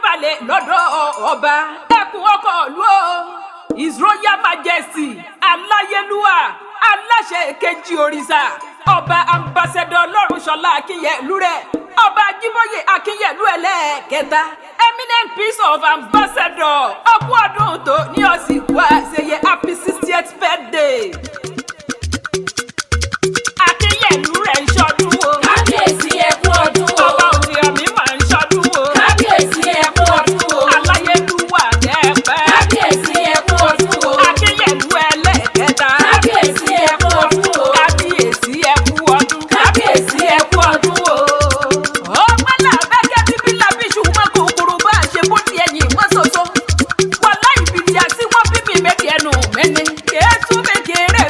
foríbalẹ̀ lọ́dọ̀ ọba ẹkùn ọkọ̀ ìlú o. His Royal Majesty Alayeluwa aláṣẹ kejì òrìṣà ọba ambassador Olorunsola Akinyelure ọba Jíbóyè Akinyelure ẹlẹ́ẹ̀kẹta eminent peace of ambassador ọkú ọdún tó ní ọ̀sìnkú àṣeyẹ happy 60th birthday. Akinyelure ń ṣọdún o. Kábíyèsí ẹ kú ọdún o. Ọba Òṣìrànmí máa ń ṣọdún o. Kábíyèsí ẹ kú ọdún o. Alayeluwa dẹ́pẹ́. Kábíyèsí ẹ kú ọdún o. Akinyelure ẹlẹ́ẹ̀kẹta. Kábíyèsí ẹ kú ọdún o. Kábíyèsí ẹ kú ọdún. Kábíyèsí ẹ kú ọdún o. Ọmọ làbẹ́kẹ́ bíbí làbíṣù mọ́ kòkòrò bá a ṣe bó ti ẹ̀yìn wọ́n ṣoṣo. Wọ́n láì bìtì àti wọ́n bí mi méjì ẹnu mẹ́ni. Kèé tún mi kéré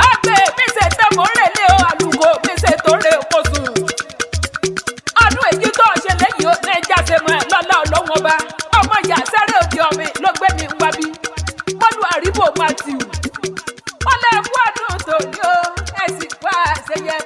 àgbẹ̀ mi ṣe tẹ́ mọ́ rèlé o àlùkò mi ṣe tó rè kó sùn. ọdún èyí tó ṣe lẹ́yìn ó ní jáde mọ́ ẹ lọ́lá ọlọ́wọ́n ọba ọmọ ìyá sẹ́rẹ̀ òde ọ̀mì ló gbé mi wá bí bọ́lú àríbò matthew wọ́n lè kú ọdún tòní o ẹ sì wá àṣeyẹ